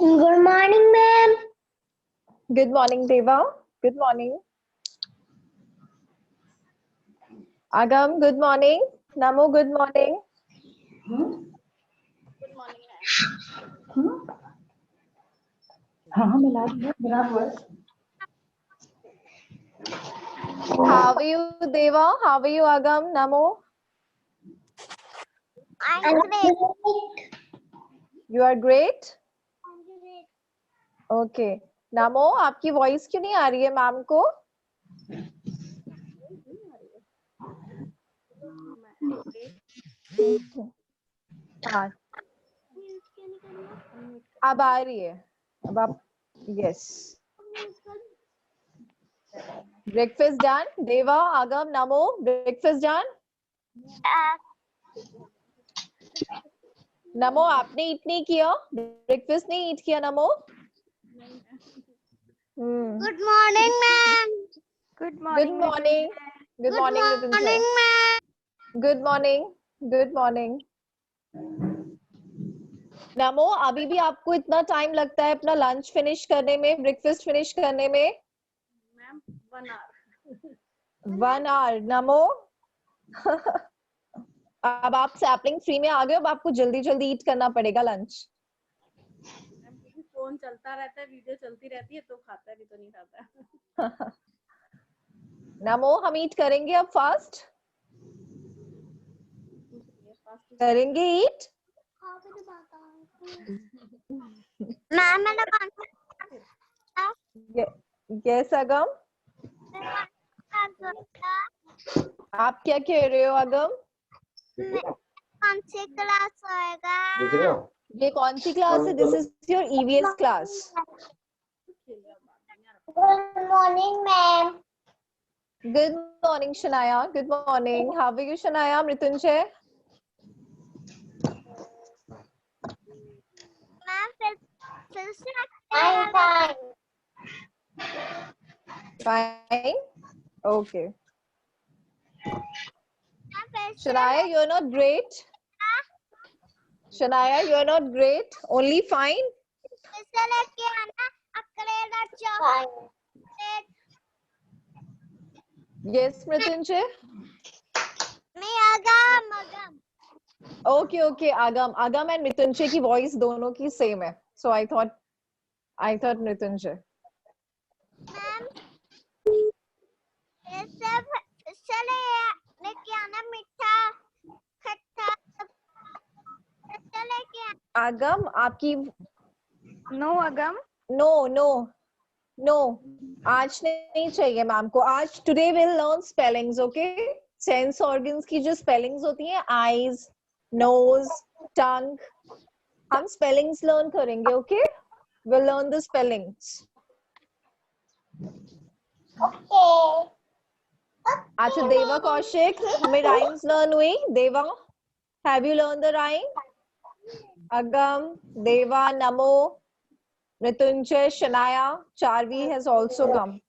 Good morning, ma'am. Good morning, Deva. Good morning. Agam, good morning. Namo, good morning. How are you, Deva? How are you, Agam? Namo? I'm great. You are great? Okay. Namo, आपकी voice क्यों नहीं आ रही है ma'am को? हाँ, अब आ रही है. अब आप yes. Breakfast done? Deva, Agam, Namo, breakfast done? नमो आपने ईट नहीं किया? ब्रेकफास्ट नहीं ईट किया नमो? Good morning, ma'am. Good morning. Good morning, Nitin sir. ma'am. Good morning. Good morning. नमो अभी भी आपको इतना टाइम लगता है अपना लंच फिनिश करने में, ब्रेकफास्ट फिनिश करने में? Ma'am 1 hour. 1 hour. नमो अब आप सैपलिंग फ्री में आ गए, अब आपको जल्दी जल्दी ईट करना पड़ेगा लंच। फोन चलता रहता है, वीडियो चलती रहती है, तो खाता है, नहीं तो नहीं खाता। नमो, हम ईट करेंगे अब फास्ट, करेंगे ईट। मैम मैंने यस अगम, आप क्या कह रहे हो अगम? कौन सी क्लास होएगा? ये कौन सी क्लास है? This is your EVS class. Good morning ma'am. Good morning Shanaya, good morning. How are you Shanaya? Mrityunjay? Ma'am फिर से Fine. Okay. Shania, you're not great. Shania, you're not great. Only fine. फिर लेके आना अकेला चॉकलेट। Yes, Mrityunjay. मैं आगम। Okay, okay. Agam and Mrityunjay की voice दोनों की same है. So I thought Mrityunjay. Ma'am चले लेके आना मीठा खट्टा लेके आना। Agam, आपकी नो अगम। No. आज नहीं चाहिए मैम को। आज today we'll learn spellings, okay? Sense organs की जो spellings होती हैं, eyes, nose, tongue, हम spellings learn करेंगे, okay? We'll learn the spellings. Okay. अच्छा देवा कौशिक, हमें rhymes learn हुई। देवा, have you learned the rhyme? Agam, Deva, Namo, Mrityunjay, Shanaya, Charvi has also come.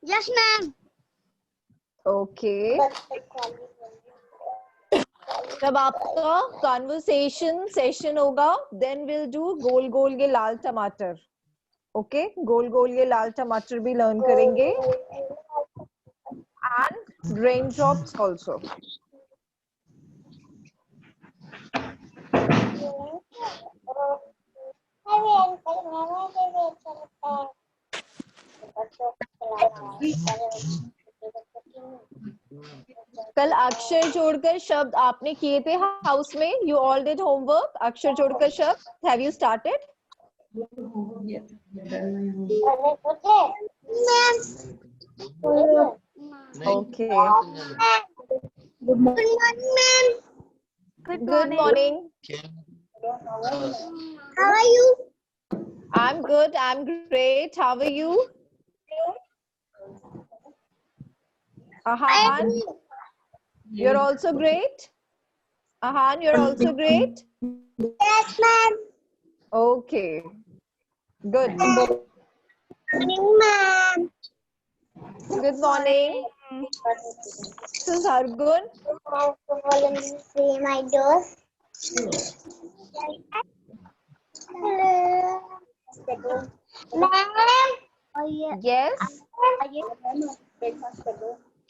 Yes ma'am. Okay. जब आपका conversation session होगा, then we'll do गोल गोल ये लाल टमाटर. Okay, गोल गोल ये लाल टमाटर भी learn करेंगे. And raindrops also. कल अक्षर जोड़कर शब्द आपने किए थे हाउस में. You all did homework. अक्षर जोड़कर शब्द. Have you started? Okay. Good morning ma'am. Good morning. How are you? I'm good. I'm great. How are you? Ahan, you're also great. Ahan, you're also great. Yes ma'am. Okay. Good. Morning ma'am. Good morning. This is Hargun. See my door. Ma'am. Yes.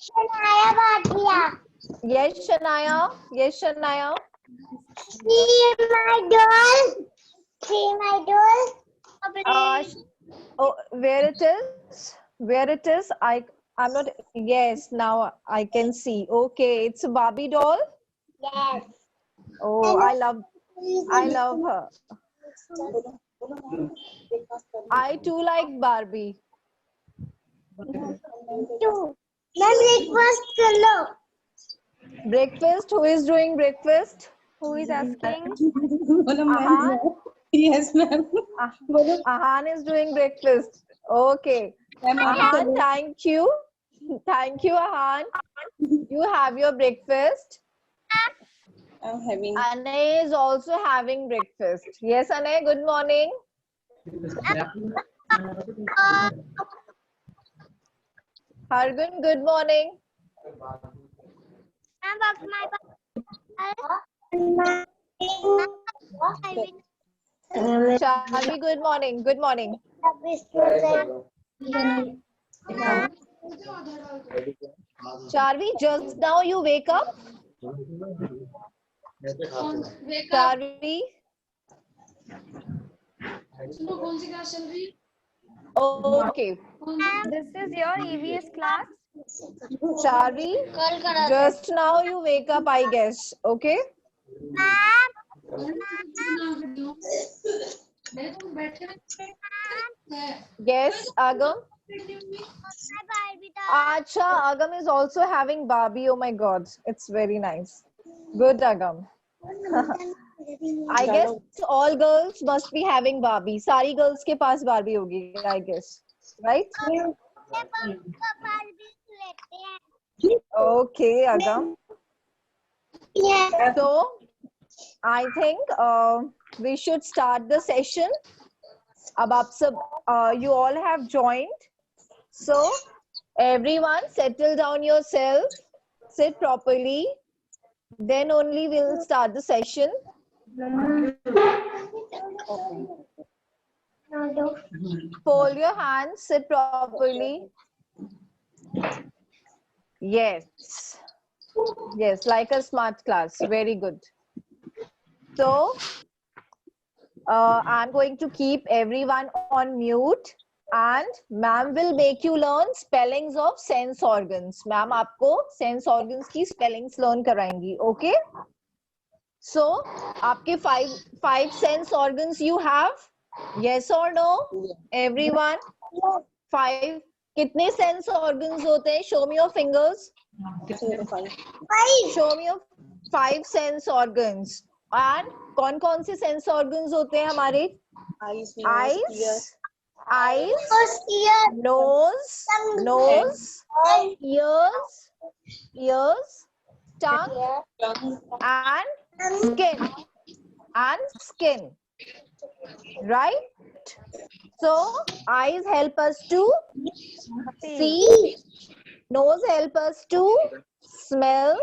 Shanaya Bhatia. Yes, Shanaya. Yes, Shanaya. See my doll. See my doll. Oh, where it is? Where it is? I'm not. Yes, now I can see. Okay, it's a Barbie doll. Yes. Oh, I love her. I too like Barbie. Two. Ma'am, breakfast kalo. Breakfast. Who is doing breakfast? Who is asking? Ahan. Yes, ma'am. Ahan is doing breakfast. Okay. Ahan, thank you. Thank you, Ahan. You have your breakfast. I'm having. Anay is also having breakfast. Yes, Anay, good morning. Hargun, good morning. Shavi, good morning. Good morning. Charvi, just now you wake up. Charvi. Okay. This is your EVS class. Charvi, just now you wake up, I guess. Okay. Yes, Agam. Acha, Agam is also having Barbie. Oh my God, it's very nice. Good, Agam. I guess all girls must be having Barbie. सारी girls के पास Barbie होगी, I guess. Right? Okay, Agam. Yeah. So, I think we should start the session. अब आप सब you all have joined. So, everyone settle down yourself, sit properly. Then only we'll start the session. Fold your hands, sit properly. Yes. Yes, like a smart class. Very good. So, I'm going to keep everyone on mute and ma'am will make you learn spellings of sense organs. Ma'am आपको sense organs की spellings learn कराएंगी. Okay? So, आपके five sense organs you have? Yes or no? Everyone? Five. कितने sense organs होते हैं? Show me your fingers. Show me your 5 sense organs. And कौन-कौन से sense organs होते हैं हमारे? Eyes, Eyes, Ear. nose, ears, tongue, and skin. Right? So, eyes help us to see, nose help us to smell,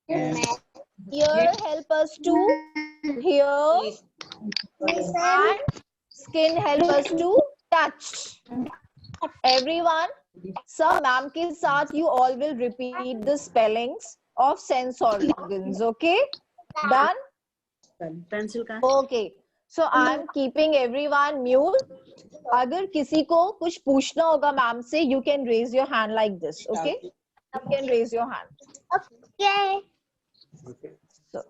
ear help us to hear, and skin help us to touch. Everyone, some ma'am ke saath you all will repeat the spellings of sense organs. Okay? Done? Pencil का Okay. So I'm keeping everyone mute. अगर किसी को कुछ पूछना होगा ma'am से, you can raise your hand like this. Okay? You can raise your hand. Okay. So,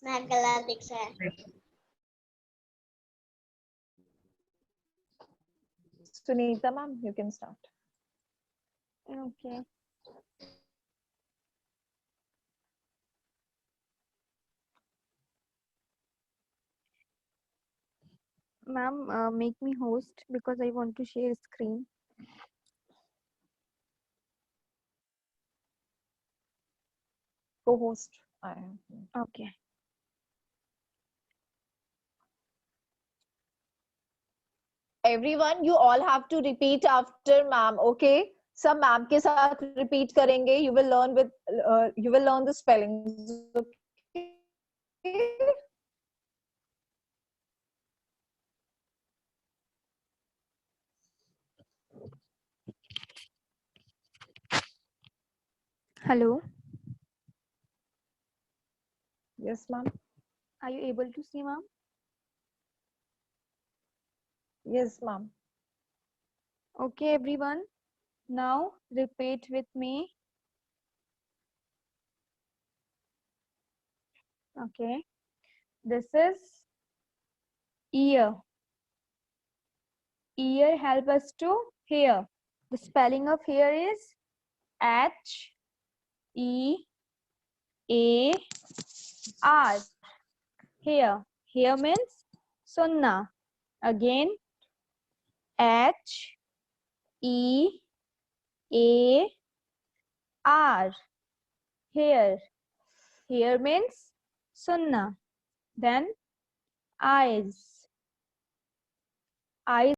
मैं गला दिख रहा है. Sunita ma'am, you can start. Okay. Ma'am, make me host because I want to share screen. Co-host. Okay. Everyone, you all have to repeat after ma'am. Okay? सब ma'am के साथ repeat करेंगे. You will learn the spellings. Okay? Hello. Yes, ma'am. Are you able to see, ma'am? Yes, ma'am. Okay, everyone. Now repeat with me. Okay. This is ear. Ear help us to hear. The spelling of hear is H-E-A-R. Here. Here means sunna. Again, H-E-A-R. Here. Here means sunna. Then eyes. Eyes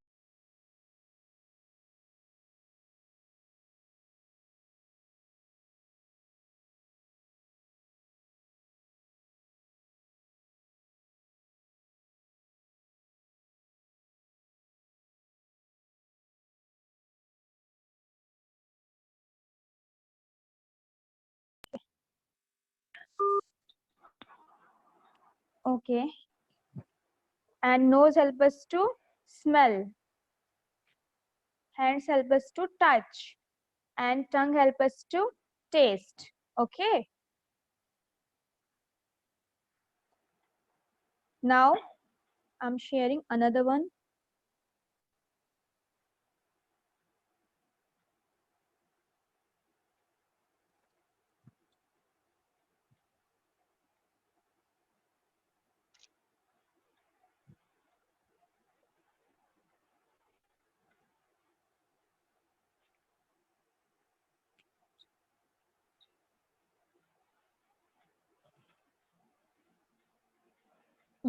Okay. And nose help us to smell. Hands help us to touch. And tongue help us to taste. Okay. Now I'm sharing another one.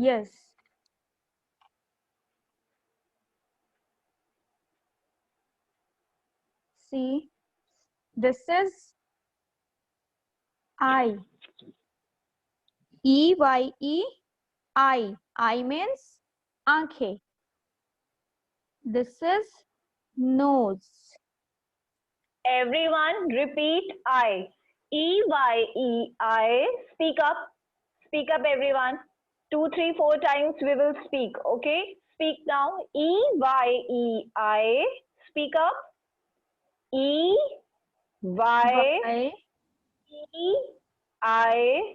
Yes. See, this is I. E-Y-E, I. I means aankheं. This is nose. Everyone repeat I. E-Y-E-I. Speak up. Speak up, everyone. 2, 3, 4 times we will speak. Okay? Speak now. E-Y-E-I. Speak up. E-Y-E-I. Y.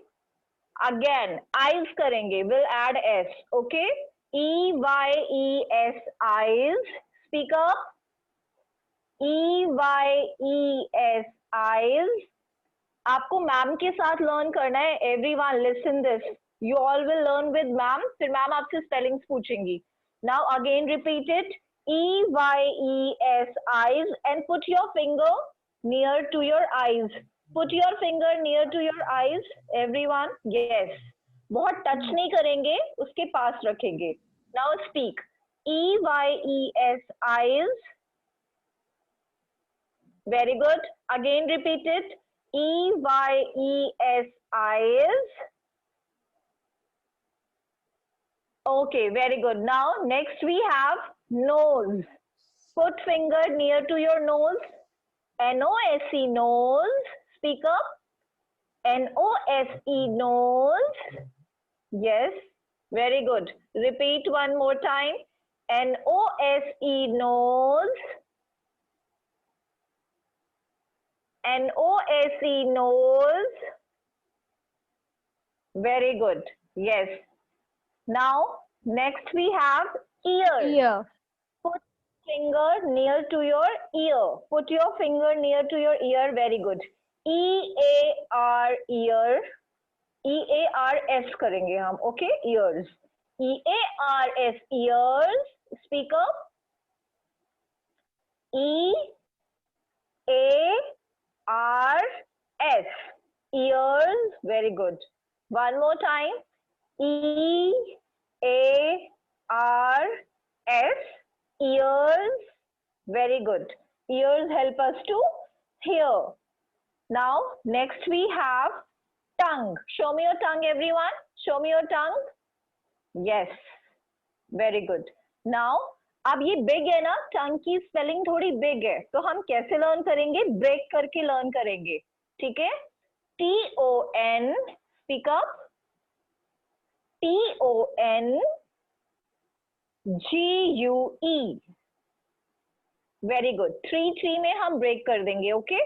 Again, eyes karenge. We'll add S. Okay? E-Y-E-S. Eyes. Speak up. E-Y-E-S. Eyes. आपको ma'am के साथ learn करना है. Everyone listen this. You all will learn with ma'am. फिर ma'am आपसे spellings पूछेंगी. Now again repeat it. E-Y-E-S. eyes and put your finger near to your eyes. Put your finger near to your eyes. Everyone. Yes. बहुत touch नहीं करेंगे, उसके पास रखेंगे. Now speak. E-Y-E-S. eyes. Very good. Again repeat it. E-Y-E-S. eyes. Okay, very good. Now next we have nose. Put finger near to your nose. N-O-S-E, nose. Speak up. N-O-S-E, nose. Yes, very good. Repeat one more time. N-O-S-E, nose. N-O-S-E, nose. Very good. Yes. Now, next we have ear. Ear. Put finger near to your ear. Put your finger near to your ear. Very good. E-A-R, ear. E-A-R-S करेंगे हम. Okay? Ears. E-A-R-S, ears. Speak up. E-A-R-S, ears. Very good. One more time. E-A-R-S, ears. Very good. Ears help us to hear. Now, next we have tongue. Show me your tongue, everyone. Show me your tongue. Yes. Very good. Now, अब ये big है ना, टंग की spelling थोड़ी big है, तो हम कैसे लर्न करेंगे? ब्रेक करके लर्न करेंगे. ठीक है? T-O-N. Speak up. T-O-N-G-U-E. Very good. 3 में हम ब्रेक कर देंगे. Okay?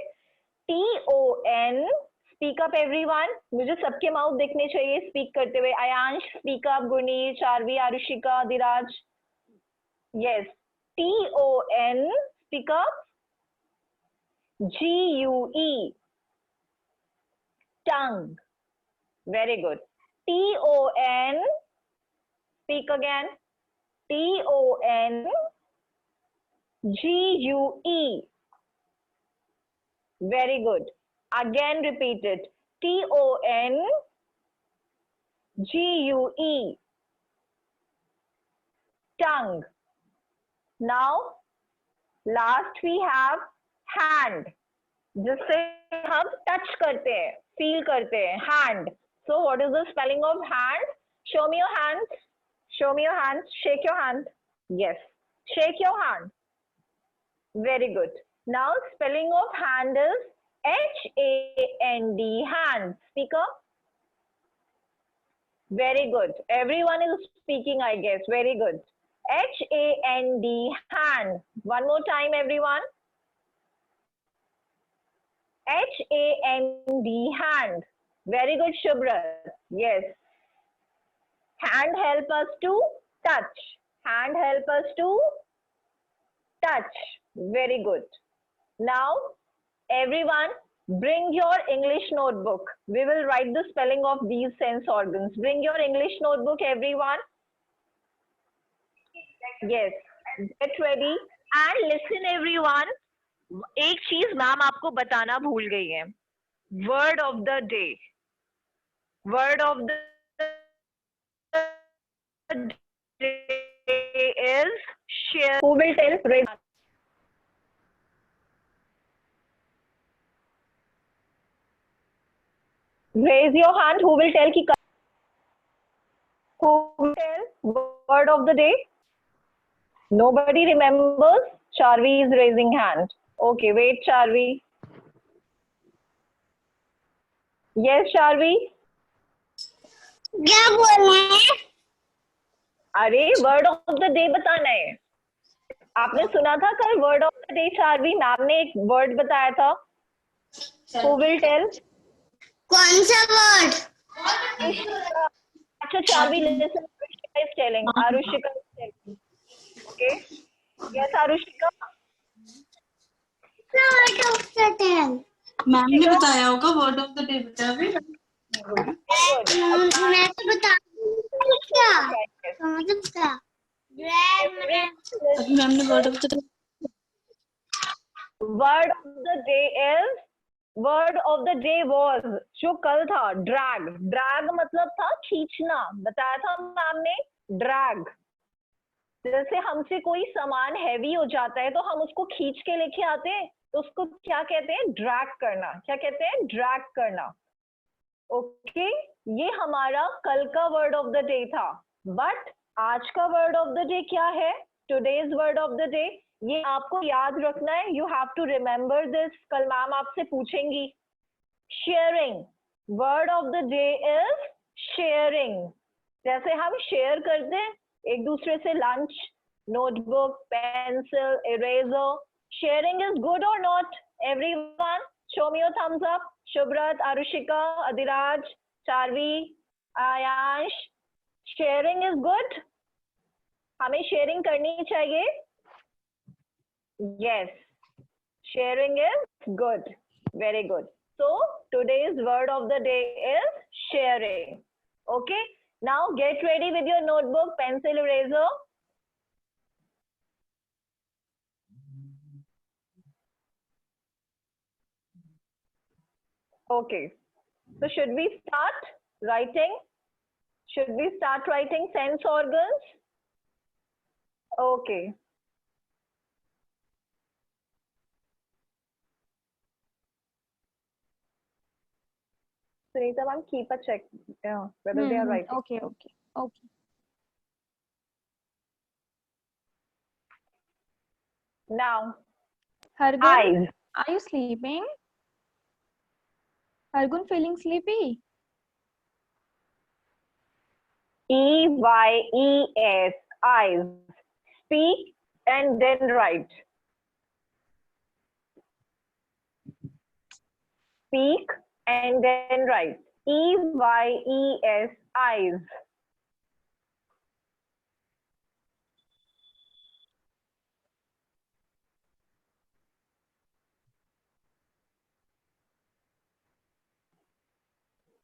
T-O-N. Speak up, everyone. मुझे सबके माउथ देखने चाहिए स्पीक करते हुए. Aayansh, speak up. Gurneet, चारवी, आरुषिका, Dhiraj. Yes. T-O-N. Speak up. G-U-E. Tongue. Very good. T-O-N. Speak again. T-O-N. G-U-E. Very good. Again repeat it. T-O-N. G-U-E. Tongue. Now, last we have hand. जिससे हम touch करते हैं, feel करते हैं. Hand. So, what is the spelling of hand? Show me your hands. Show me your hands. Shake your hand. Yes. Shake your hand. Very good. Now, spelling of hand is H-A-N-D. Hand. Speak up. Very good. Everyone is speaking, I guess. Very good. H-A-N-D, hand. One more time, everyone. H-A-N-D, hand. Very good, Shubhrat. Yes. Hand help us to touch. Hand help us to touch. Very good. Now, everyone, bring your English notebook. We will write the spelling of these sense organs. Bring your English notebook, everyone. Yes. Get ready and listen, everyone. एक चीज ma'am आपको बताना भूल गई है. Word of the day. Word of the day is share. Who will tell? Raise your hand. Who will tell? Who will tell? Word of the day. Nobody remembers. Charvi is raising hand. Okay, wait, Charvi. Yes, Charvi. क्या बोलना है? अरे word of the day बताना है. आपने सुना था कल word of the day? Charvi ma'am ने एक वर्ड बताया था. Who will tell? कौन सा वर्ड? अच्छा, Charvi listen. Arushika is telling. Arushika is telling. Okay. Yes, Arushika. Word of the day. Ma'am ने बताया होगा वर्ड ऑफ द डे बताया भी. मैं तो बता क्या? मुझे बता. मैम ने word of the day. Word of the day is, word of the day was, जो कल था, drag. Drag मतलब था खींचना. बताया था मैम ने. Drag. जैसे हमसे कोई सामान हैवी हो जाता है तो हम उसको खींच के लेके आते हैं, तो उसको क्या कहते हैं? ड्रैग करना. क्या कहते हैं? ड्रैग करना. ओके, ये हमारा कल का वर्ड ऑफ द डे था. बट आज का वर्ड ऑफ द डे क्या है? Today's word of the day. ये आपको याद रखना है. You have to remember this. कल मैम आपसे पूछेंगी. Sharing. Word of the day is sharing. जैसे हम शेयर करते हैं एक दूसरे से lunch, notebook, pencil, eraser. Sharing is good or not? Everyone show me your thumbs up. Shubhrat, Arushika, Adiraj, Charvi, Ayansh. Sharing is good. हमें sharing करनी चाहिए. Yes, sharing is good. Very good. So today's word of the day is sharing. Okay. Now get ready with your notebook, pencil, eraser. Okay. So should we start writing? Should we start writing sense organs? Okay. Sunita ma'am, keep a check whether they are writing. Okay. Now, Hargun, eyes. are you sleeping? Hargun feeling sleepy? E-Y-E-S, eyes. Speak and then write. Speak and then write. E-Y-E-S, eyes.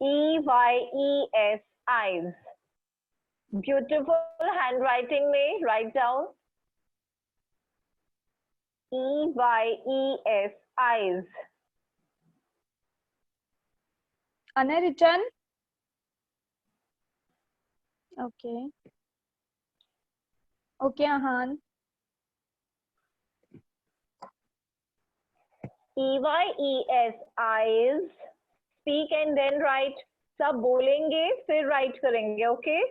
E-Y-E-S, eyes. Beautiful handwriting में write down. E-Y-E-S, eyes. Anna, return. Okay. Okay, Ahan. E-Y-E-S, eyes. Speak and then write. सब बोलेंगे फिर write करेंगे. Okay?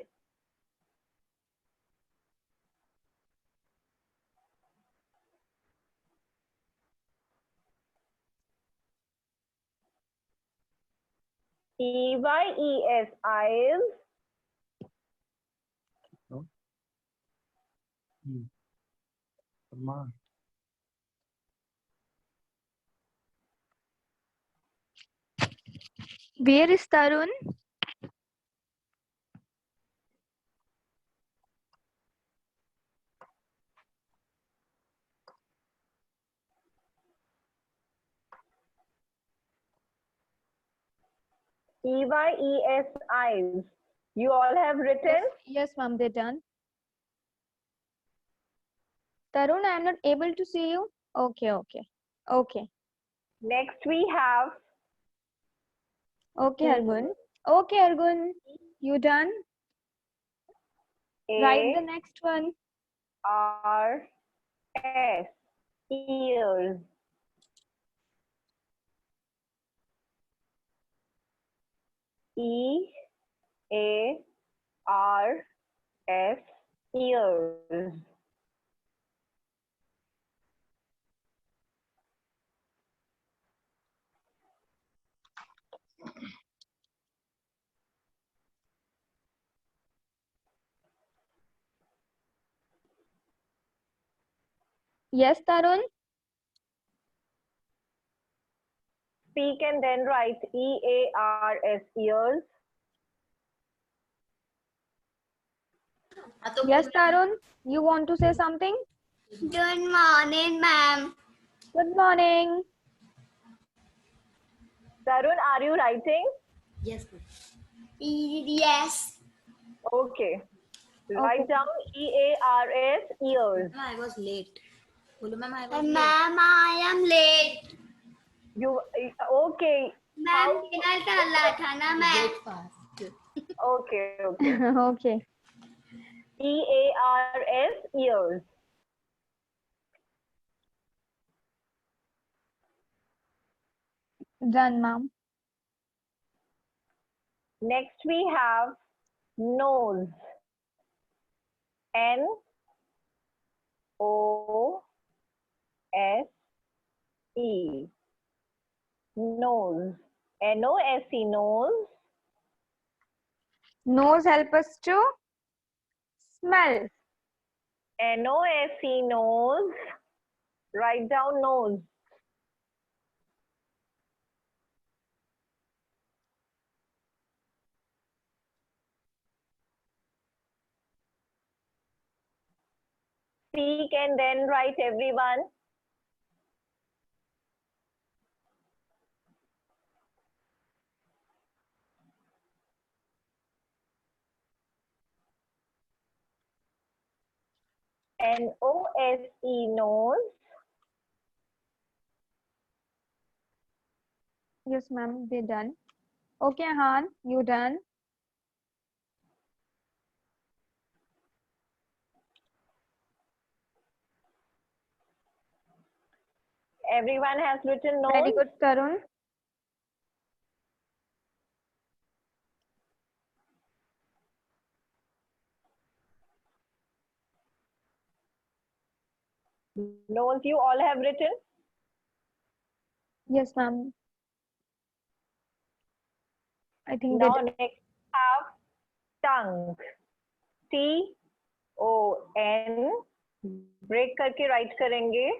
E-Y-E-S, eyes. Command. Where is Tarun? EYES, eyes. You all have written? Yes, ma'am, they're done. Tarun, I'm not able to see you. Okay. Next we have Okay, Argun. Okay, Argun. You done? Write the next one. ARS, ears. EARS, ears. Yes, Tarun. Speak and then write EARS, ears. Yes, Tarun. You want to say something? Good morning, ma'am. Good morning. Tarun, are you writing? Yes. Yes. Okay. Write down EARS, ears. I was late. Ma'am, I am late. You okay? Ma'am, dinner डाला था ना मैं. Okay. Okay. EARS, ears. Done, ma'am. Next we have nose. NOSE. Nose. NOSE, nose. Nose help us to smell. NOSE, nose. Write down nose. Speak and then write, everyone. NOSE, nose. Yes, ma'am, they done. Okay, Han, you done? Everyone has written nose. Very good, Tarun. Nose, you all have written. Yes, ma'am. I think they Now did. next have tongue. TON. Break करके write करेंगे.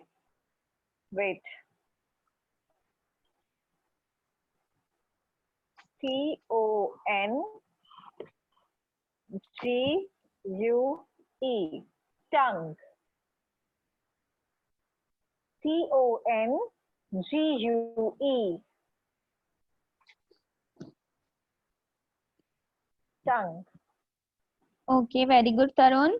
Wait. TONGUE. Tongue. TONGUE. Tongue. Okay, very good, Tarun.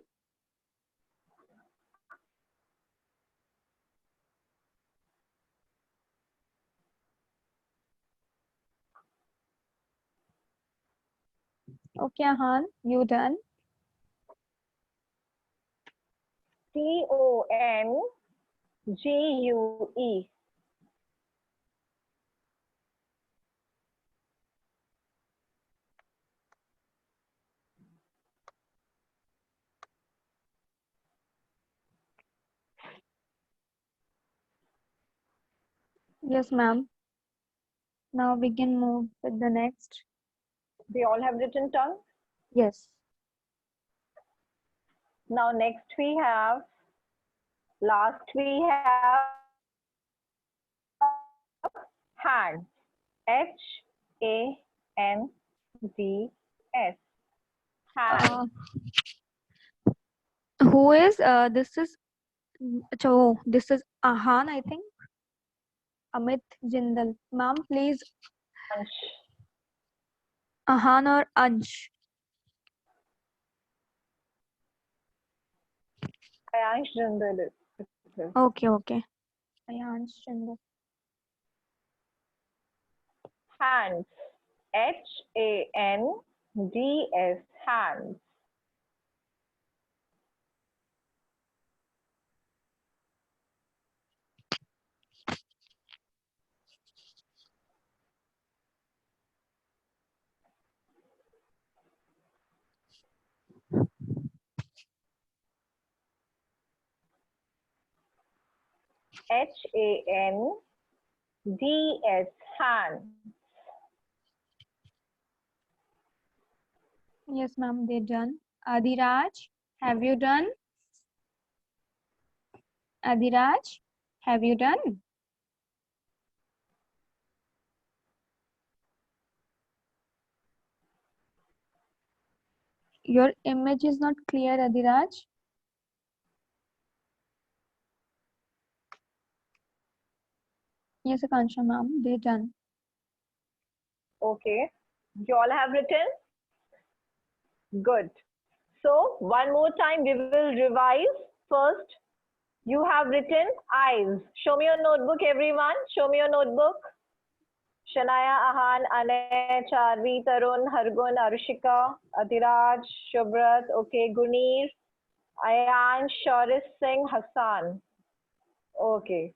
Okay, Han, you done? TONGUE. Yes, ma'am. Now we can move with the next. They all have written tongue. Yes. Now next we have, last we have hands. Hands. Hands. Who is this is oh, this is Ahan, I think. Amit Jindal. Ma'am, please. Ahan or Ansh? Ayansh Jindal. Okay, okay. Ayansh Jindal. Hands. Hands. Hands. Hands. Hands. Yes, ma'am, they done. Adiraj, have you done? Adiraj, have you done? Your image is not clear, Adiraj. Yes, Akansha, ma'am, they done. Okay. You all have written? Good. So one more time we will revise. First, you have written eyes. Show me your notebook, everyone. Show me your notebook. Shanaya, Ahan, Anay, Charvi, Tarun, Hargun, Arushika, Adiraj, Shubrat, okay, Gunir, Ayan, Shoris Singh, Hassan. Okay.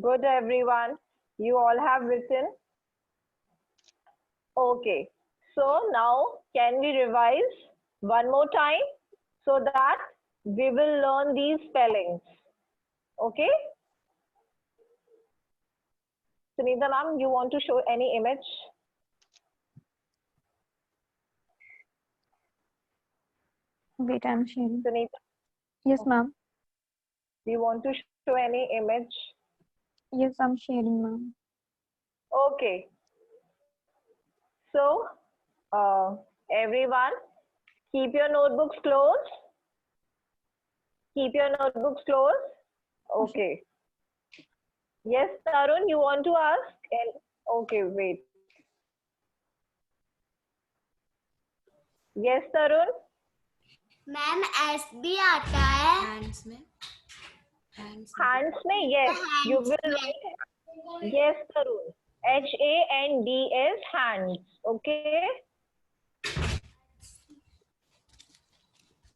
Good, everyone. You all have written. Okay. So now can we revise one more time so that we will learn these spellings. Okay. Sunita ma'am, you want to show any image? Wait, I'm sharing. Sunita, Yes, ma'am. do you want to show any image? Yes, I'm sharing, ma'am. Okay. So, everyone, keep your notebooks closed. Keep your notebooks closed. Okay. Yes, Tarun, you want to ask? Okay, wait. Yes, Tarun. Ma'am S भी आता है hands में Hands में, yes. You will write. Yes, Tarun. HANDS, hands. Okay.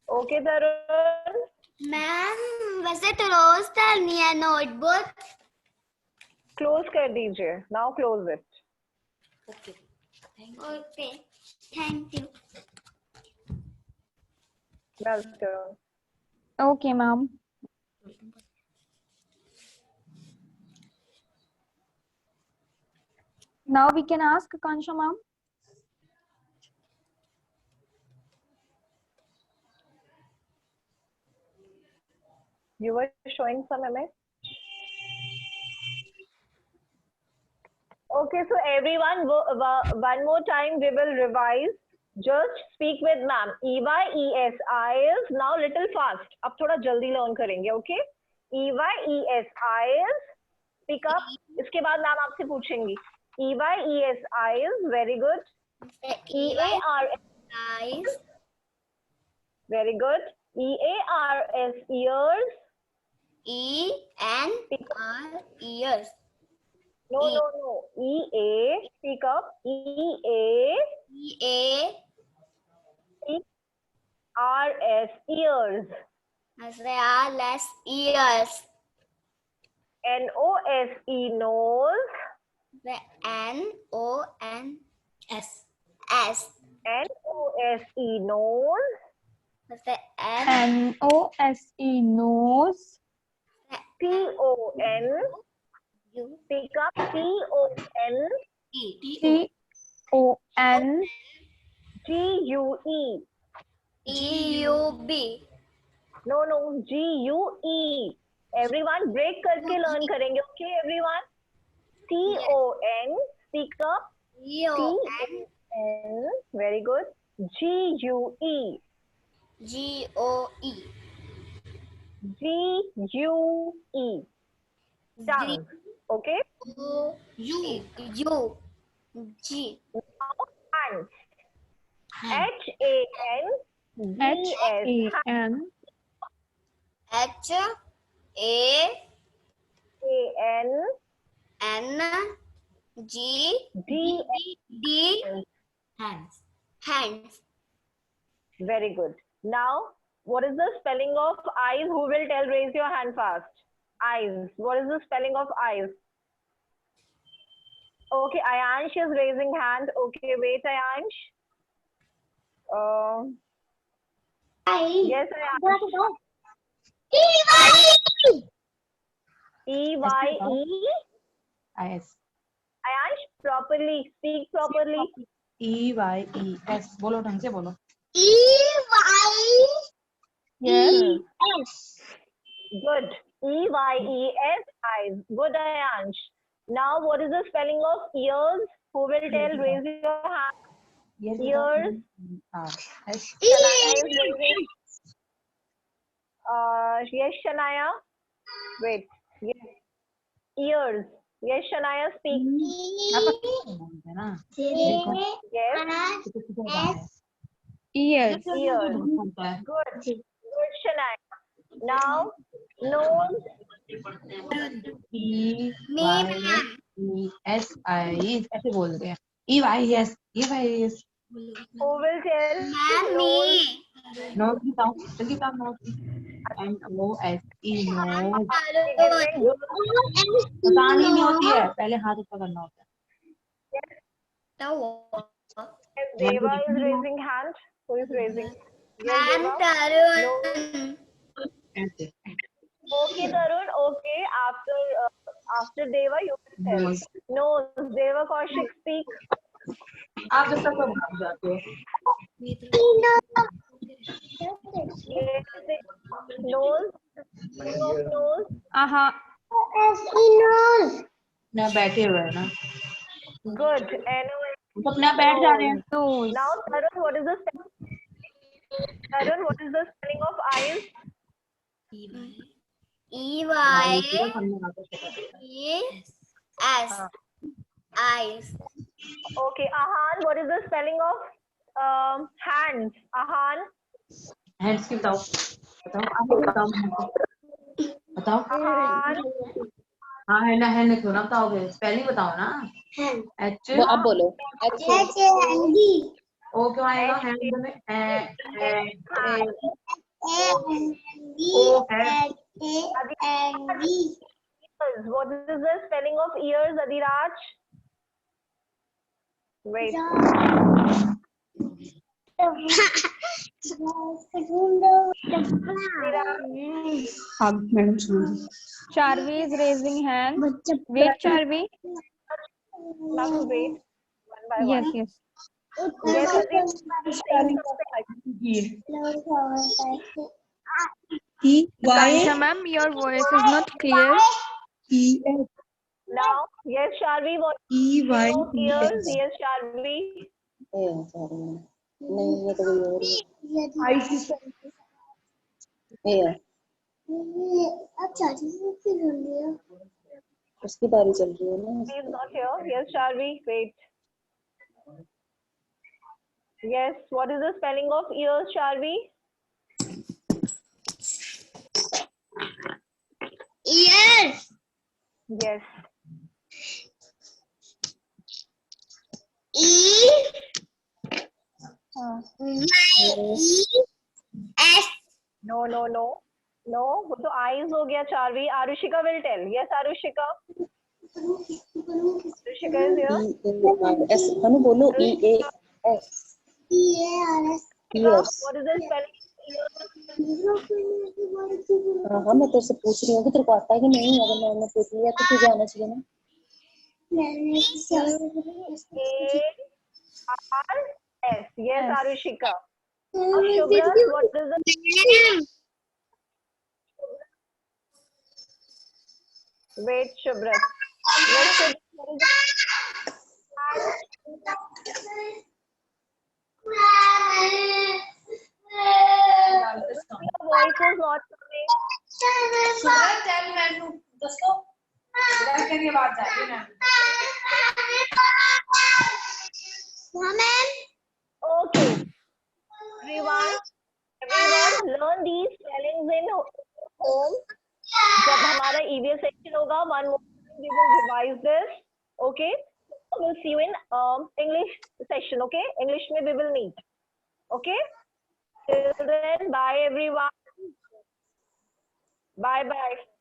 Okay, Tarun. Ma'am वैसे तो रोज करनी है notebook Close कर दीजिए. Now close it. Okay thank you Welcome. Okay, ma'am. Now we can ask Akansha, ma'am. You were showing some image. Okay, so everyone, one more time we will revise. Just speak with ma'am. EYES, eyes. Now little fast. अब थोड़ा जल्दी learn करेंगे, okay? EYES, eyes. Pick up. इसके बाद ma'am आपसे पूछेंगी. EYES, eyes. Very good. EARS, eyes very good. EARS, ears. ENR ears No, no, no. EA, speak up. EARS, ears. as they are less ears NOSE, nose. the NONS NOSE, nose. the NOSE, nose. TON, pick up. TON, TON, GUE. GUBE G-U-E. Everyone break करके learn करेंगे. Okay, everyone. C-O-N. Speak up. C-O-N. Very good. G-U-E. G-O-E. G-U-E. Tongue. Okay. U. G. Hands. H-A-N-D-S. H-A-N. H-A-N-G-D. Hands. Hands. Very good. Now, what is the spelling of eyes? Who will tell? Raise your hand fast. Eyes. What is the spelling of eyes? Okay, Ayansh is raising hand. Okay, wait, Ayansh. Yes, Ayansh. E-Y-E. I-S. Ayansh, properly. Speak properly. E-Y-E-S. बोलो ढंग से बोलो. Yes. Good. E-Y-E-S. Eyes. Good, Ayansh. Now, what is the spelling of ears? Who will tell? Raise your hand. Yes. Ears. S. Shania is raising. Yes, Shania. Wait. Yes. Ears. Yes, Shania, speak. बोलते हैं ना. Yes. Ears. Ears. Good. Good, Shania. Now, nose. E-Y-E-S-I. ऐसे बोलते हैं. E-Y-E-S. E-Y-E-S. Who will tell? Nose. Nose की sound. जल्दी बताओ nose की. N-O-S-E. Nose. बतानी नहीं होती है. पहले हाथ ऊपर करना होता है. Deva is raising hand. Who is raising? Yes, And Deva. Tarun. ऐसे. Okay, Tarun. Okay. After Deva, you will tell. Nose. Nose. Deva Kaushik, speak. आप जब तक बना जाते हो. Yes. Nose. Nose. ना बैठे हुए हैं ना. Good. N-O-S. तो अपना बैठ जा रहे हैं. Nose. Now, Tarun, what is the spelling of eyes? E-Y-E-S. Eyes. Okay, Ahan, what is the spelling of hands? Ahan. Hands की बताओ. बताओ. बताओ. Ahan. हाँ है ना क्यों ना बताओगे. स्पेलिंग बताओ ना. H. अब बोलो. ओ क्यों आएगा हैंड में. What is the spelling of ears, Adiraj? Wait. Charvi is raising hand. Wait, Charvi. Ma'am, wait. One by Yes, one. yes. Yes, Adiraj. Kansha ma'am, your voice is not clear. Now, yes, Sharvi, what ears? Yes, Sharvi. नहीं ये तो कोई और है. उसकी बारी चल रही है ना. He is not here. Yes, Sharvi, wait. Yes, what is the spelling of ears, Sharvi? Ears. Yes. E-Y-E-S. No. वो तो eyes हो गया, Charvi. Arushika will tell. Yes, Arushika. Arushika is here. E-A-R-S. हनु बोलो. E-A-S. Ears. What is the spelling? हाँ मैं तेरे से पूछ रही हूँ कि तेरे को आता है कि नहीं. अगर मैंने पूछ लिया तो तुझे आना चाहिए ना. A-R-S. Yes, Arushika. Shubhra, what is the Wait, Shubhrat. Let Shubhrat. Your voice is not coming. सुबह टेल मैनू दसो सुबह के बाद जाएगी मैम हाँ ma'am Okay. Everyone learn these spellings in home. जब हमारा EVS section होगा, one more time we will revise this. Okay. We'll see you in English session. Okay. English में we will meet. Okay. Till then, bye everyone. Bye bye.